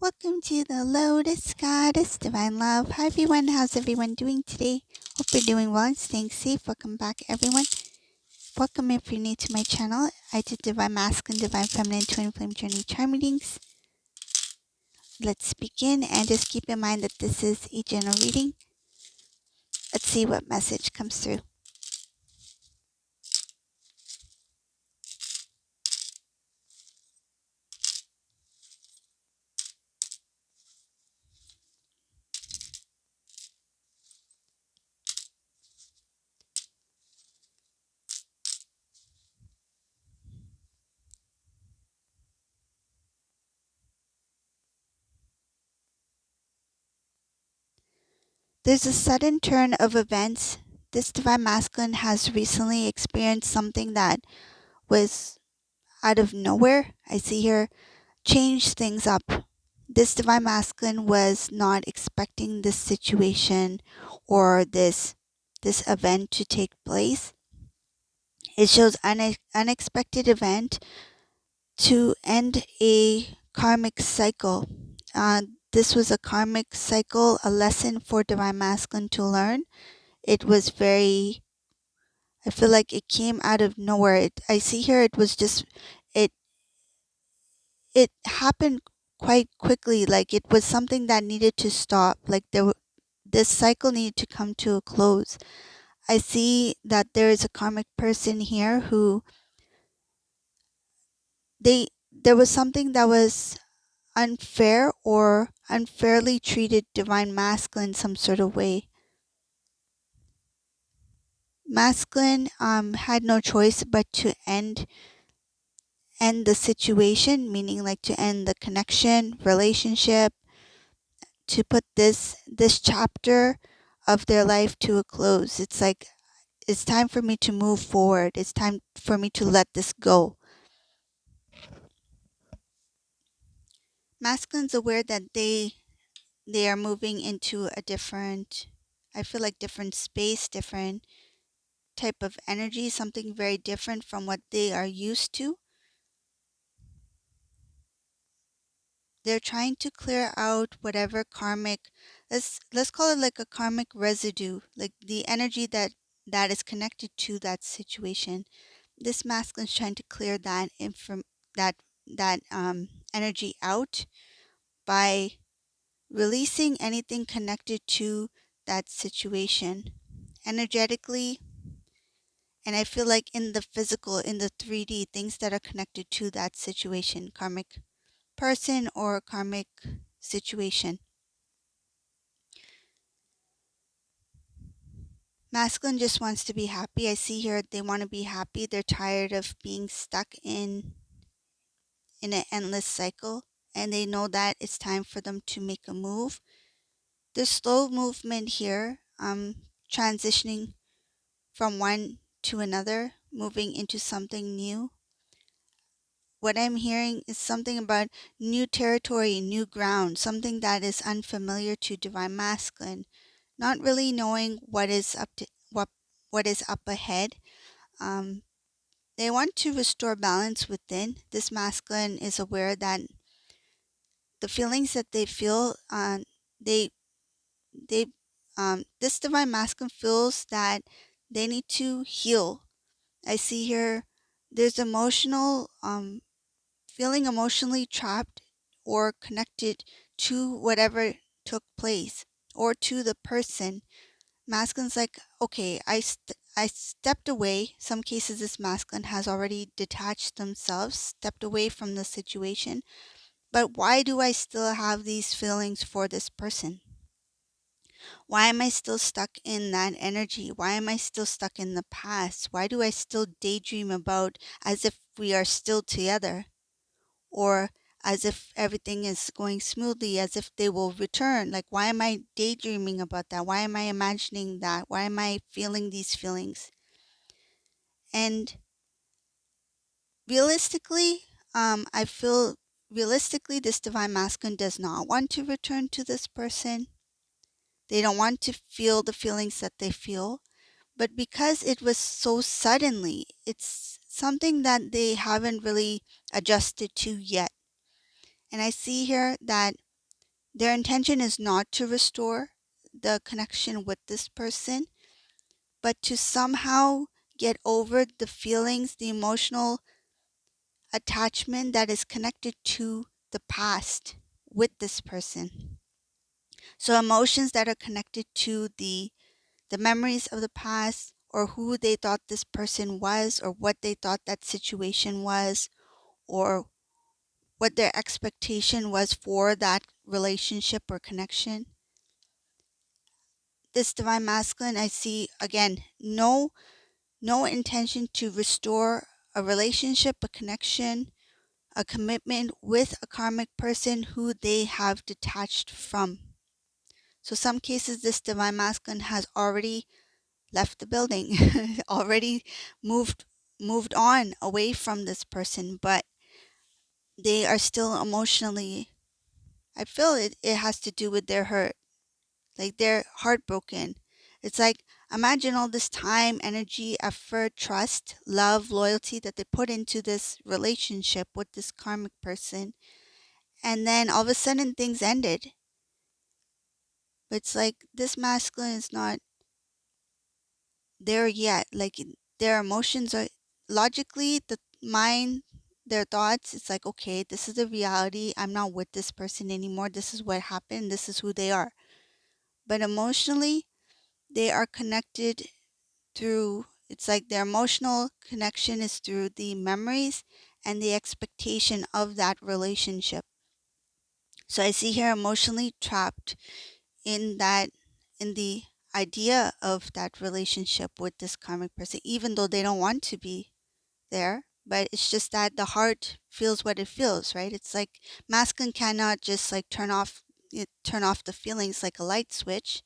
Welcome to the Lotus Goddess Divine Love. Hi everyone, how's everyone doing today? Hope you're doing well and staying safe. Welcome back everyone. Welcome if you're new to my channel. I do Divine Masculine, Divine Feminine, Twin Flame Journey Charm readings. Let's begin and just keep in mind that this is a general reading. Let's see what message comes through. There's a sudden turn of events. This Divine Masculine has recently experienced something that was out of nowhere. I see here change things up. This Divine Masculine was not expecting this situation or this event to take place. It shows unexpected event to end a karmic cycle. This was a karmic cycle, a lesson for Divine Masculine to learn. It was very, I feel like it came out of nowhere. I see here it was just, it it happened quite quickly. Like it was something that needed to stop. Like this cycle needed to come to a close. I see that there is a karmic person here who there was something that was unfair or unfairly treated Divine Masculine some sort of way. Masculine had no choice but to end the situation, meaning like to end the connection, relationship, to put this chapter of their life to a close. It's like it's time for me to move forward. It's time for me to let this go. Masculine's aware that they are moving into a different, I feel like different space, different type of energy, something very different from what they are used to. They're trying to clear out whatever karmic, let's call it like a karmic residue, like the energy that is connected to that situation. This masculine is trying to clear that energy out by releasing anything connected to that situation energetically. And I feel like in the physical, in the 3D, things that are connected to that situation, karmic person or karmic situation. Masculine just wants to be happy. I see here they want to be happy. They're tired of being stuck in an endless cycle, and they know that it's time for them to make a move. The slow movement here, transitioning from one to another, moving into something new. What I'm hearing is something about new territory, new ground, something that is unfamiliar to Divine Masculine, not really knowing what is up to what is up ahead. Um, they want to restore balance within. This masculine is aware that the feelings that they feel, they they this Divine Masculine feels that they need to heal. I see here there's emotional feeling emotionally trapped or connected to whatever took place or to the person. Masculine's like, okay, I stepped away. Some cases this masculine has already detached themselves, stepped away from the situation. But why do I still have these feelings for this person? Why am I still stuck in that energy? Why am I still stuck in the past? Why do I still daydream about as if we are still together? Or as if everything is going smoothly, as if they will return. Like, why am I daydreaming about that? Why am I imagining that? Why am I feeling these feelings? And realistically, I feel realistically, this Divine Masculine does not want to return to this person. They don't want to feel the feelings that they feel. But because it was so suddenly, it's something that they haven't really adjusted to yet. And I see here that Their intention is not to restore the connection with this person, but to somehow get over the feelings, the emotional attachment that is connected to the past with this person. So emotions that are connected to the memories of the past, or who they thought this person was, or what they thought that situation was, or what their expectation was for that relationship or connection. This divine masculine, I see again, no intention to restore a relationship, a connection, a commitment with a karmic person who they have detached from. So some cases this divine masculine has already left the building, already moved on away from this person, but they are still emotionally, I feel it has to do with their hurt. Like they're heartbroken. It's like, imagine all this time, energy, effort, trust, love, loyalty that they put into this relationship with this karmic person. And then all of a sudden things ended. It's like this masculine is not there yet. Like their emotions are logically, the mind, their thoughts, it's like, okay, this is the reality. I'm not with this person anymore. This is what happened. This is who they are. But emotionally, they are connected through, it's like their emotional connection is through the memories and the expectation of that relationship. So I see here emotionally trapped in that, in the idea of that relationship with this karmic person, even though they don't want to be there. But it's just that the heart feels what it feels, right? It's like masculine cannot just like turn off the feelings like a light switch.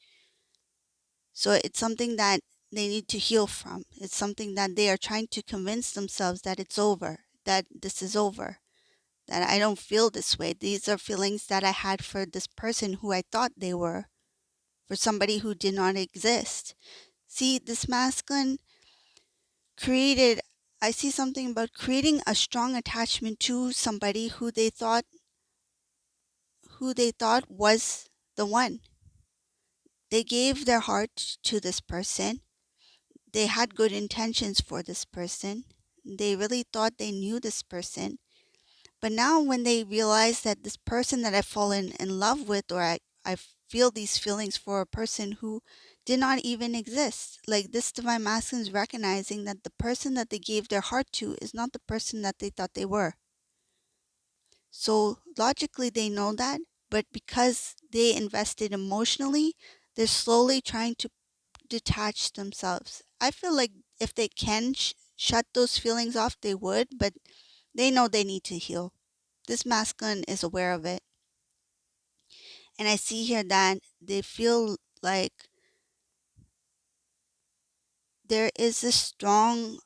So it's something that they need to heal from. It's something that they are trying to convince themselves that it's over, that this is over, that I don't feel this way. These are feelings that I had for this person who I thought they were, for somebody who did not exist. See, this masculine created, I see something about creating a strong attachment to somebody who they thought was the one. They gave their heart to this person. They had good intentions for this person. They really thought they knew this person. But now when they realize that this person that I've fallen in love with, or I feel these feelings for a person who did not even exist, like this divine masculine is recognizing that the person that they gave their heart to is not the person that they thought they were. So logically they know that, but because they invested emotionally, they're slowly trying to detach themselves. I feel like if they can shut those feelings off, they would, but they know they need to heal. This masculine is aware of it. And I see here that they feel like there is a strong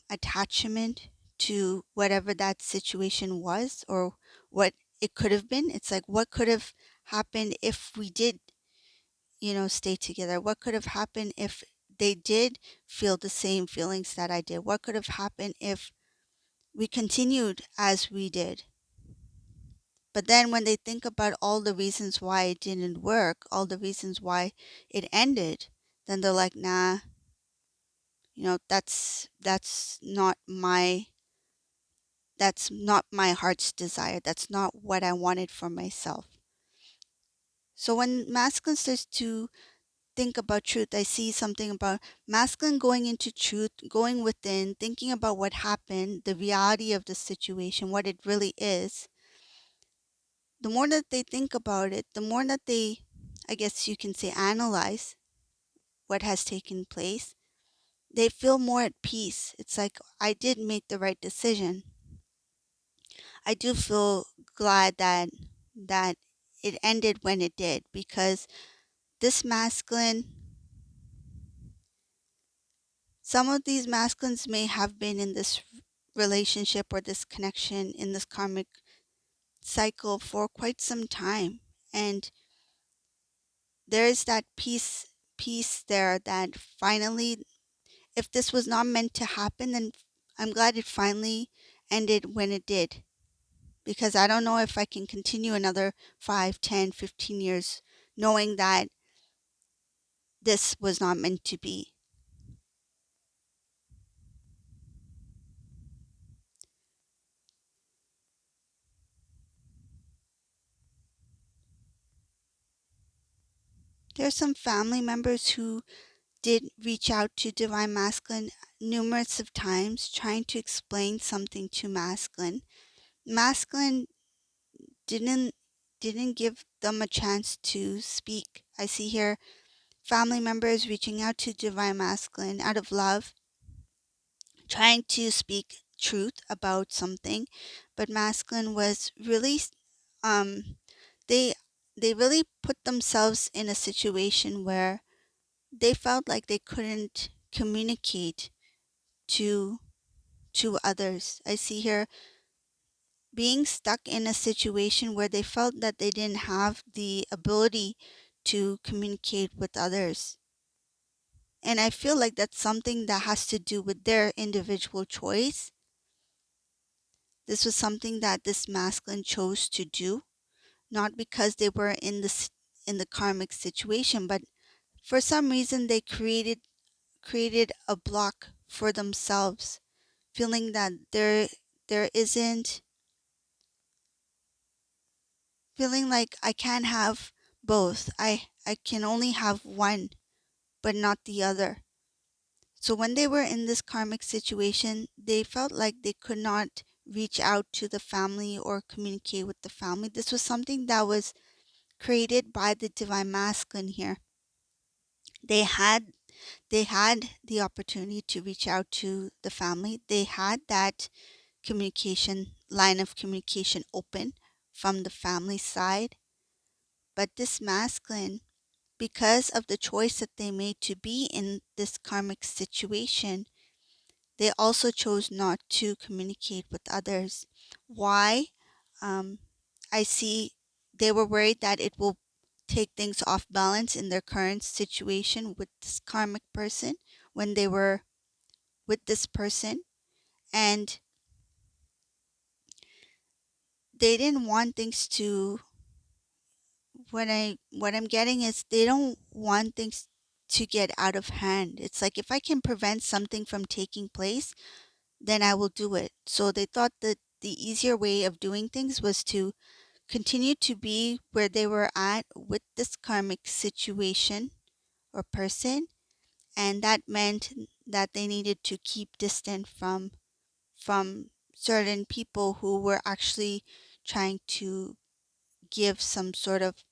attachment to whatever that situation was, or what it could have been. It's like, what could have happened if we did, stay together? What could have happened if they did feel the same feelings that I did? What could have happened if we continued as we did? But then when they think about all the reasons why it didn't work, all the reasons why it ended, then they're like, nah, that's not my heart's desire. That's not what I wanted for myself. So when masculine starts to think about truth, I see something about masculine going into truth, going within, thinking about what happened, the reality of the situation, what it really is. The more that they think about it, the more that they, I guess you can say, analyze what has taken place, they feel more at peace. It's like, I did make the right decision. I do feel glad that it ended when it did, because this masculine, some of these masculines may have been in this relationship or this connection in this karmic cycle for quite some time, and there is that peace there that finally, if this was not meant to happen, then I'm glad it finally ended when it did. because I don't know if I can continue another 5, 10, 15 years knowing that this was not meant to be. There's some family members who did reach out to Divine Masculine numerous of times trying to explain something to Masculine. Masculine didn't didn't give them a chance to speak. I see here family members reaching out to Divine Masculine out of love, trying to speak truth about something, but Masculine was really um they they really put themselves in a situation where they felt like they couldn't communicate to others. I see here being stuck in a situation where they felt that they didn't have the ability to communicate with others. And I feel like that's something that has to do with their individual choice. This was something that this masculine chose to do, not because they were in the karmic situation, but for some reason they created a block for themselves, feeling that there isn't, feeling like I can't have both. I can only have one, but not the other. So when they were in this karmic situation, they felt like they could not reach out to the family or communicate with the family. This was something that was created by the divine masculine here. They had they had the opportunity to reach out to the family. They had that communication line of communication open from the family side. But this masculine, because of the choice that they made to be in this karmic situation, they also chose not to communicate with others. Why? Um, I see they were worried that it will take things off balance in their current situation with this karmic person when they were with this person. And they didn't want things to, what I'm getting is they don't want things to get out of hand. It's like if I can prevent something from taking place, then I will do it. So they thought that the easier way of doing things was to continue to be where they were at with this karmic situation or person, and that meant that they needed to keep distant from certain people who were actually trying to give some sort of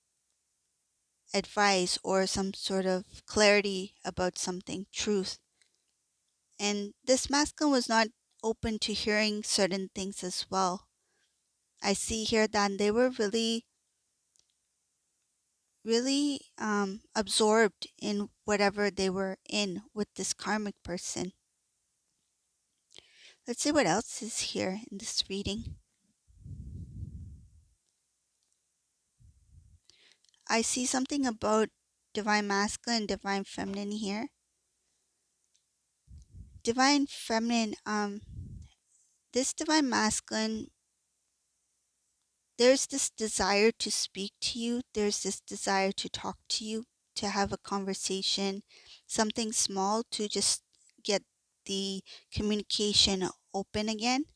advice or some sort of clarity about something, truth. And this masculine was not open to hearing certain things as well. I see here that they were really absorbed in whatever they were in with this karmic person. Let's see what else is here in this reading. I see something about divine masculine, divine feminine here. Divine feminine, this divine masculine, there's this desire to speak to you, there's this desire to talk to you, to have a conversation, something small to just get the communication open again.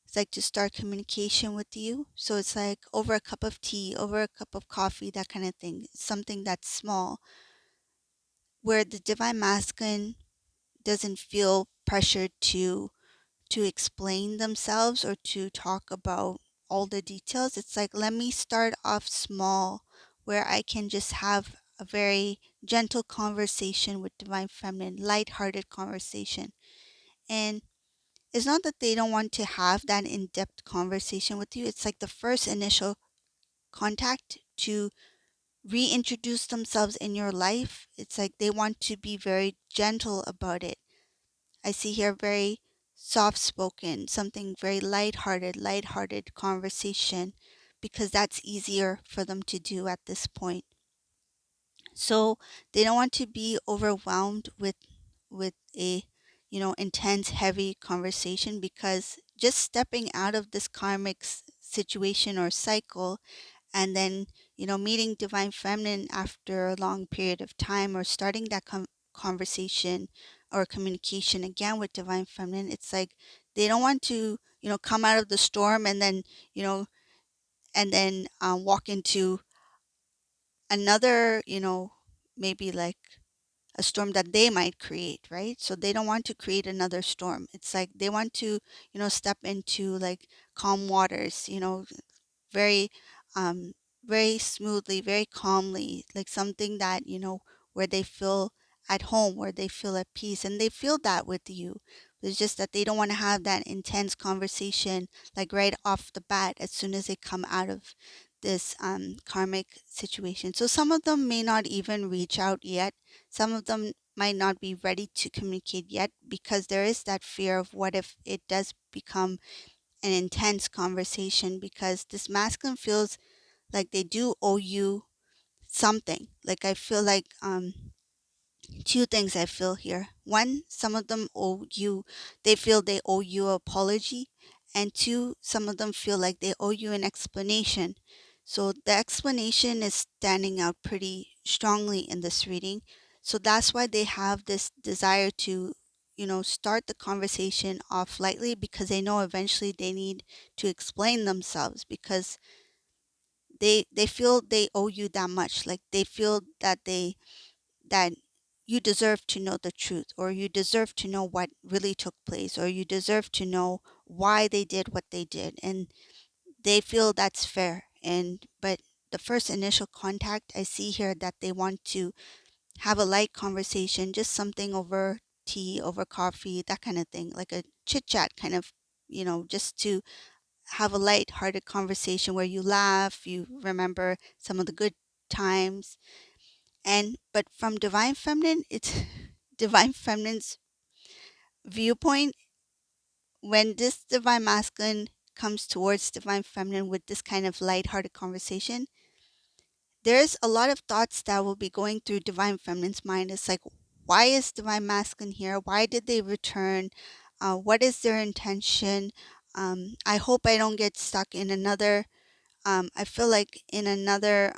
It's like to start communication with you. So it's like over a cup of tea, over a cup of coffee, that kind of thing. Something that's small, where the divine masculine doesn't feel pressured to explain themselves or to talk about all the details. It's like, let me start off small where I can just have a very gentle conversation with divine feminine, light-hearted conversation. And it's not that they don't want to have that in-depth conversation with you. It's like the first initial contact to reintroduce themselves in your life. It's like they want to be very gentle about it. I see here very soft spoken, something very light-hearted conversation, because that's easier for them to do at this point. So they don't want to be overwhelmed with a intense, heavy conversation, because just stepping out of this karmic situation or cycle, and then, meeting Divine Feminine after a long period of time, or starting that conversation or communication again with Divine Feminine, it's like they don't want to, come out of the storm and then, you know, walk into another, maybe like a storm that they might create, right? So they don't want to create another storm. It's like they want to, step into like calm waters, very um very smoothly, very calmly, like something that, where they feel at home, where they feel at peace, and they feel that with you. It's just that they don't want to have that intense conversation like right off the bat as soon as they come out of this karmic situation. So some of them may not even reach out yet. Some of them might not be ready to communicate yet, because there is that fear of what if it does become an intense conversation, because this masculine feels like they do owe you something. Like I feel like two things I feel here. One, some of them they feel they owe you an apology. And two, some of them feel like they owe you an explanation. So the explanation is standing out pretty strongly in this reading. So that's why they have this desire to, start the conversation off lightly, because they know eventually they need to explain themselves, because they feel they owe you that much. Like they feel that you deserve to know the truth, or you deserve to know what really took place, or you deserve to know why they did what they did, and they feel that's fair. And but the first initial contact, I see here that they want to have a light conversation, just something over tea, over coffee, that kind of thing, like a chit chat kind of, just to have a light-hearted conversation where you laugh, you remember some of the good times. And but from Divine Feminine, it's Divine Feminine's viewpoint. When this Divine Masculine comes towards Divine Feminine with this kind of light-hearted conversation, there's a lot of thoughts that will be going through Divine Feminine's mind. It's like, why is Divine Masculine here? Why did they return? What is their intention? I hope I don't get stuck in another. I feel like in another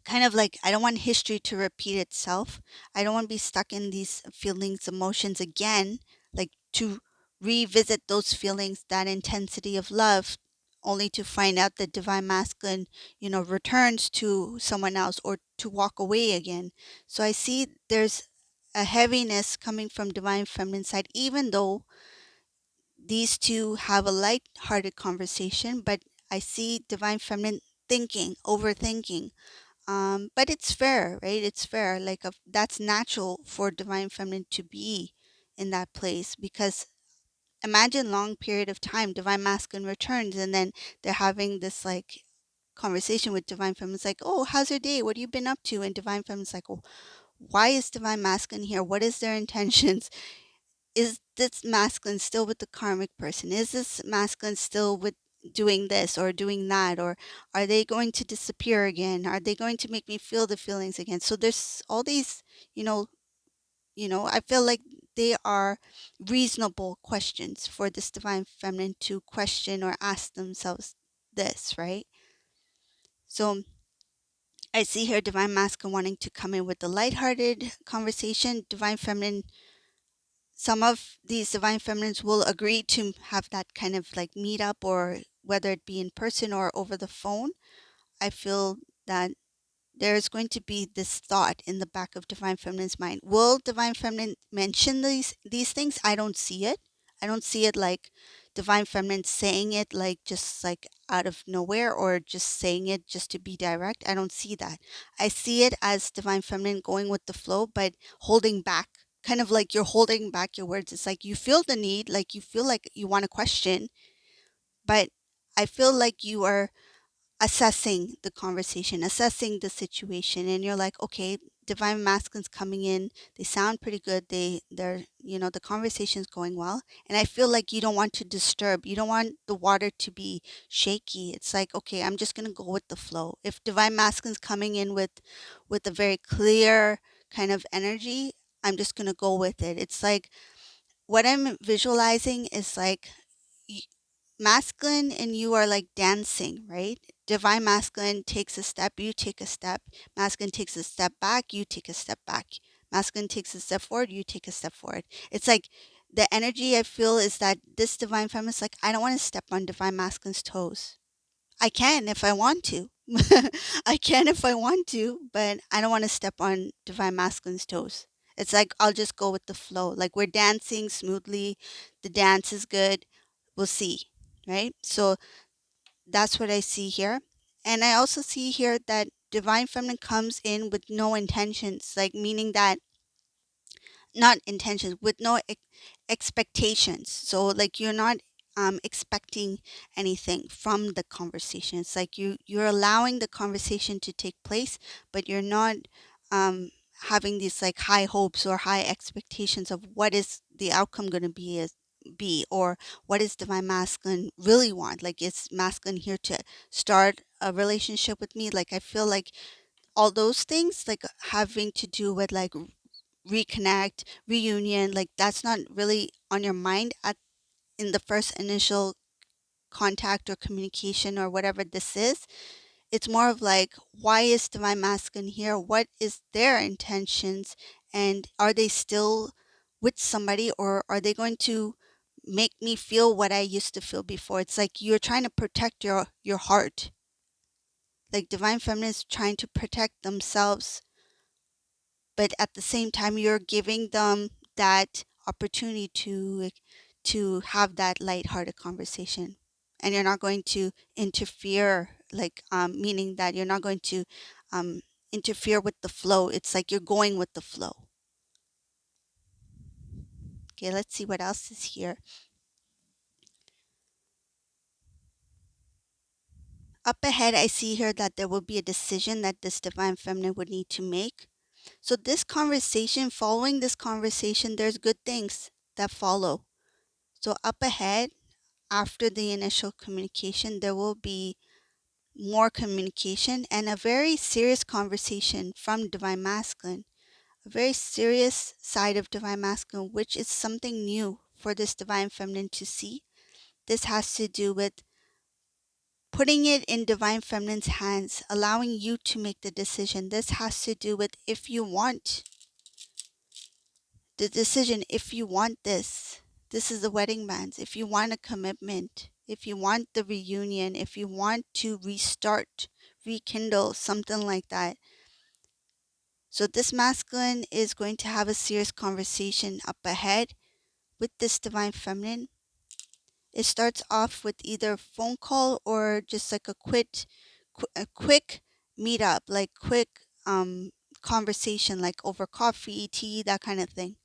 kind of like, I don't want history to repeat itself. I don't want to be stuck in these feelings, emotions again, like to revisit those feelings, that intensity of love, only to find out that Divine Masculine, returns to someone else, or to walk away again. So I see there's a heaviness coming from Divine Feminine side, even though these two have a light-hearted conversation, but I see Divine Feminine thinking, overthinking, but it's fair, right? It's fair. Like that's natural for Divine Feminine to be in that place, because imagine long period of time, Divine Masculine returns, and then they're having this like conversation with Divine Feminine. It's like, oh, how's your day? What have you been up to? And Divine Feminine's like, well, why is Divine Masculine here? What is their intentions? Is this masculine still with the karmic person? Is this masculine still with doing this or doing that? Or are they going to disappear again? Are they going to make me feel the feelings again? So there's all these, you know, I feel like they are reasonable questions for this Divine Feminine to question or ask themselves this, right? So I see here Divine Masculine wanting to come in with the lighthearted conversation. Divine Feminine, some of these Divine Feminines will agree to have that kind of like meet up, or whether it be in person or over the phone. I feel that there's going to be this thought in the back of Divine Feminine's mind. Will Divine Feminine mention these things? I don't see it. I don't see it like Divine Feminine saying it like just like out of nowhere, or just saying it just to be direct. I don't see that. I see it as Divine Feminine going with the flow, but holding back. Kind of like you're holding back your words. It's like you feel the need, like you feel like you want to question, but I feel like you are assessing the conversation, assessing the situation, and you're like, okay, Divine Masculine's coming in. They sound pretty good. They're, the conversation's going well. And I feel like you don't want to disturb. You don't want the water to be shaky. It's like, okay, I'm just gonna go with the flow. If Divine Masculine's coming in with a very clear kind of energy, I'm just gonna go with it. It's like what I'm visualizing is like masculine and you are like dancing, right? Divine masculine takes a step, you take a step. Masculine takes a step back, you take a step back. Masculine takes a step forward, you take a step forward. It's like the energy I feel is that this divine feminine is like, I don't want to step on divine masculine's toes. I can if I want to. I can if I want to, but I don't want to step on divine masculine's toes. It's like I'll just go with the flow. Like we're dancing smoothly, the dance is good. We'll see, right? So that's what I see here. And I also see here that divine feminine comes in with no intentions, like meaning that not intentions, with no expectations. So like you're not expecting anything from the conversation. It's like you're allowing the conversation to take place, but you're not um having these like high hopes or high expectations of what is the outcome going to be, or what is divine masculine really want. Like, is masculine here to start a relationship with me? Like, I feel like all those things like having to do with like reconnect, reunion, like that's not really on your mind at in the first initial contact or communication or whatever this is. It's more of like, why is divine masculine here? What is their intentions? And are they still with somebody, or are they going to make me feel what I used to feel before? It's like you're trying to protect your heart. Like divine feminine is trying to protect themselves, but at the same time you're giving them that opportunity to have that lighthearted conversation, and you're not going to interfere, like meaning that you're not going to um, interfere with the flow. It's like you're going with the flow. Okay, let's see what else is here. Up ahead, I see here that there will be a decision that this divine feminine would need to make. So this conversation, following this conversation, there's good things that follow. So up ahead, after the initial communication, there will be more communication and a very serious conversation from divine masculine, a very serious side of divine masculine, which is something new for this divine feminine to see. This has to do with putting it in divine feminine's hands, allowing you to make the decision. This has to do with if you want the decision, if you want this. This is the wedding bands. If you want a commitment, if you want the reunion, if you want to restart, rekindle, something like that. So this masculine is going to have a serious conversation up ahead with this divine feminine. It starts off with either a phone call or just like a quick meetup, like quick conversation, like over coffee, tea, that kind of thing.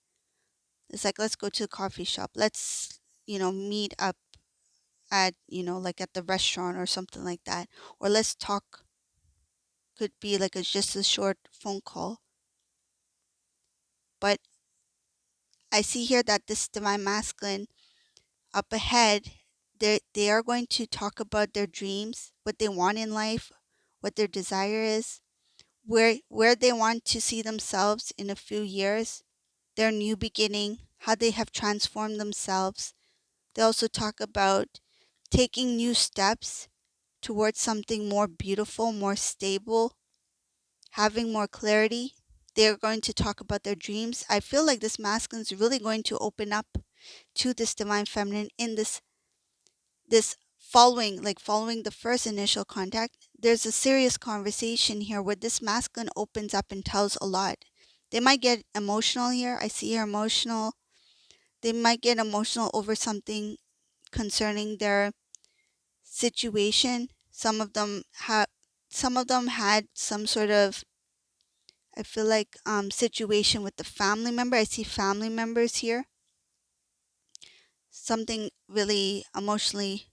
It's like, let's go to the coffee shop. Let's, meet up at, like at the restaurant or something like that. Or let's talk, could be like just a short phone call. But I see here that this divine masculine up ahead, they are going to talk about their dreams, what they want in life, what their desire is, where they want to see themselves in a few years, their new beginning, how they have transformed themselves. They also talk about taking new steps towards something more beautiful, more stable, having more clarity. They're going to talk about their dreams. I feel like this masculine is really going to open up to this divine feminine in this following the first initial contact. There's a serious conversation here where this masculine opens up and tells a lot. They might get emotional here. I see here emotional. They might get emotional over something concerning their situation. Some of them had some sort of, I feel like, situation with the family member. I see family members here. Something really emotionally,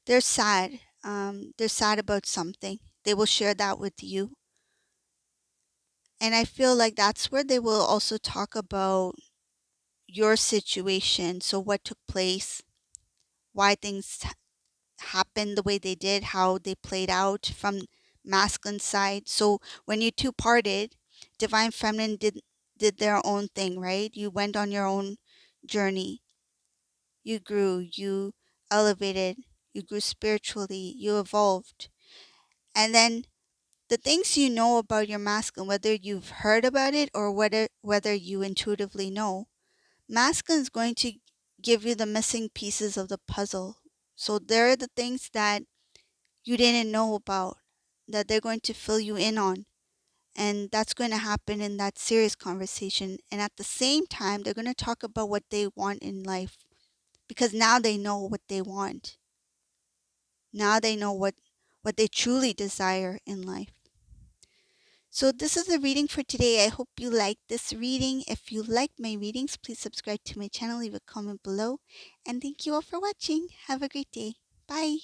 they're sad. They're sad about something. They will share that with you. And I feel like that's where they will also talk about your situation. So what took place, why things happened the way they did, how they played out from masculine side. So when you two parted, divine feminine did their own thing, right? You went on your own journey. You grew, you elevated, you grew spiritually, you evolved. And then the things you know about your masculine, whether you've heard about it or whether you intuitively know, masculine is going to give you the missing pieces of the puzzle. So there are the things that you didn't know about that they're going to fill you in on. And that's going to happen in that serious conversation. And at the same time, they're going to talk about what they want in life because now they know what they want. Now they know what they truly desire in life. So this is the reading for today. I hope you like this reading. If you like my readings, please subscribe to my channel, leave a comment below. And thank you all for watching. Have a great day. Bye.